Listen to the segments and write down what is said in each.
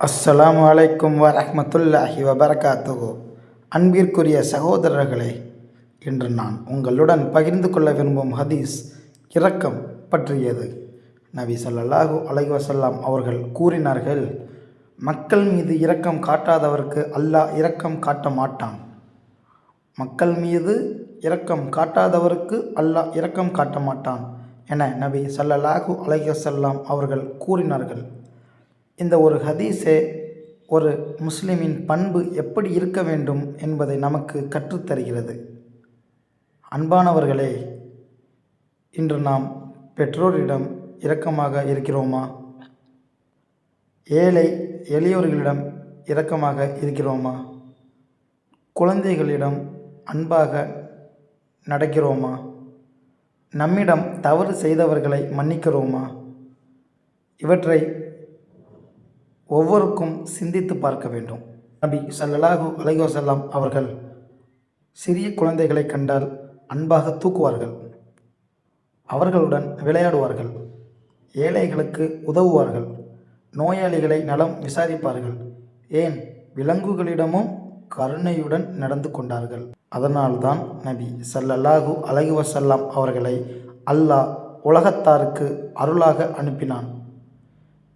அஸ்ஸலாமு அலைக்கும் வரஹ்மத்துல்லாஹி வபரகாத்துஹு. அன்பிற்குரிய சகோதரர்களே, இன்று நான் உங்களுடன் பகிர்ந்து கொள்ள விரும்பும் ஹதீஸ் இரக்கம் பற்றியது. நபி ஸல்லல்லாஹு அலைஹி வஸல்லம் அவர்கள் கூறினார்கள், மக்கள் மீது இரக்கம் காட்டாதவருக்கு அல்லாஹ் இரக்கம் காட்ட மாட்டான். மக்கள் மீது இரக்கம் காட்டாதவருக்கு அல்லாஹ் இரக்கம் காட்ட மாட்டான் என நபி ஸல்லல்லாஹு அலைஹி வஸல்லம் அவர்கள் கூறினார்கள். இந்த ஒரு ஹதீஸே ஒரு முஸ்லிமின் பண்பு எப்படி இருக்க வேண்டும் என்பதை நமக்கு கற்றுத்தருகிறது. அன்பானவர்களே, இன்று நாம் பெற்றோரிடம் இரக்கமாக இருக்கிறோமா? ஏழை எளியோர்களிடம் இரக்கமாக இருக்கிறோமா? குழந்தைகளிடம் அன்பாக நடக்கிறோமா? நம்மிடம் தவறு செய்தவர்களை மன்னிக்கிறோமா? இவற்றை ஒவ்வொருக்கும் சிந்தித்து பார்க்க வேண்டும். நபி ஸல்லல்லாஹு அலைஹி வஸல்லம் அவர்கள் சிறிய குழந்தைகளை கண்டால் அன்பாக தூக்குவார்கள், அவர்களுடன் விளையாடுவார்கள், ஏழைகளுக்கு உதவுவார்கள், நோயாளிகளை நலம் விசாரிப்பார்கள், ஏன் விலங்குகளிடமும் கருணையுடன் நடந்து கொண்டார்கள். அதனால்தான் நபி ஸல்லல்லாஹு அலைஹி வஸல்லம் அவர்களை அல்லாஹ் உலகத்தாருக்கு அருளாக அனுப்பினான்.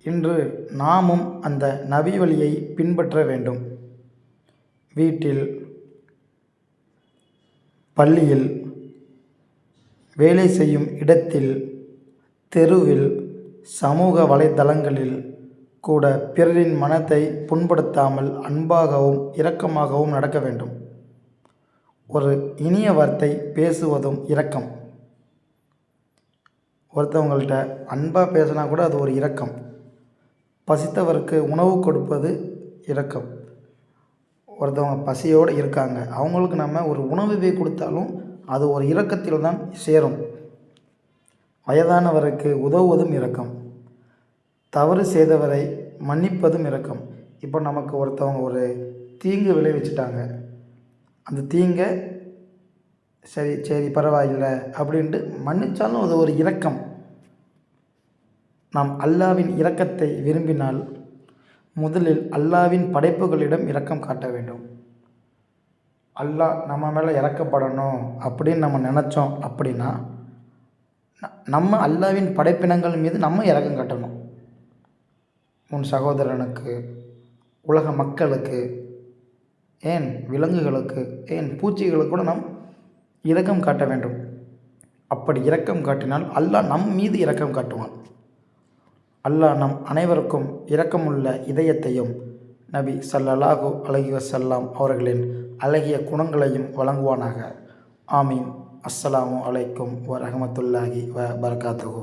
இன்று நாமும் அந்த நபி வழியை பின்பற்ற வேண்டும். வீட்டில், பள்ளியில், வேலை செய்யும் இடத்தில், தெருவில், சமூக வலைதளங்களில் கூட பிறரின் மனத்தை புண்படுத்தாமல் அன்பாகவும் இரக்கமாகவும் நடக்க வேண்டும். ஒரு இனிய வார்த்தை பேசுவதும் இரக்கம். ஒருத்தவங்கள்ட்ட அன்பாக பேசினா கூட அது ஒரு இரக்கம். பசித்தவருக்கு உணவு கொடுப்பது இரக்கம். ஒருத்தவங்க பசியோடு இருக்காங்க, அவங்களுக்கு நம்ம ஒரு உணவுவே கொடுத்தாலும் அது ஒரு இரக்கத்தில் தான் சேரும். வயதானவருக்கு உதவுவதும் இரக்கம். தவறு செய்தவரை மன்னிப்பதும் இரக்கம். இப்போ நமக்கு ஒருத்தவங்க ஒரு தீங்கு விளைவிச்சிட்டாங்க, அந்த தீங்கை சரி பரவாயில்லை அப்படின்ட்டு மன்னித்தாலும் அது ஒரு இரக்கம். நாம் அல்லாவின் இரக்கத்தை விரும்பினால் முதலில் அல்லாவின் படைப்புகளிடம் இரக்கம் காட்ட வேண்டும். அல்லாஹ் நம்ம மேலே இரக்கப்படணும் அப்படின்னு நம்ம நினச்சோம் அப்படின்னா நம்ம அல்லாவின் படைப்பினங்கள் மீது நம்ம இரக்கம் காட்டணும். உன் சகோதரனுக்கு, உலக மக்களுக்கு, ஏன் விலங்குகளுக்கு, ஏன் பூச்சிகளுக்கு கூட நாம் இரக்கம் காட்ட வேண்டும். அப்படி இரக்கம் காட்டினால் அல்லாஹ் நம் மீது இரக்கம் காட்டுவான். அல்லாஹ் நம் அனைவருக்கும் இரக்கமுள்ள இதயத்தையும் நபி ஸல்லல்லாஹு அலைஹி வஸல்லம் அவர்களின் அழகிய குணங்களையும் வழங்குவானாக. ஆமீன். அஸ்ஸலாமு அலைக்கும் வரஹ்மத்துல்லாஹி வபரகாத்துஹு.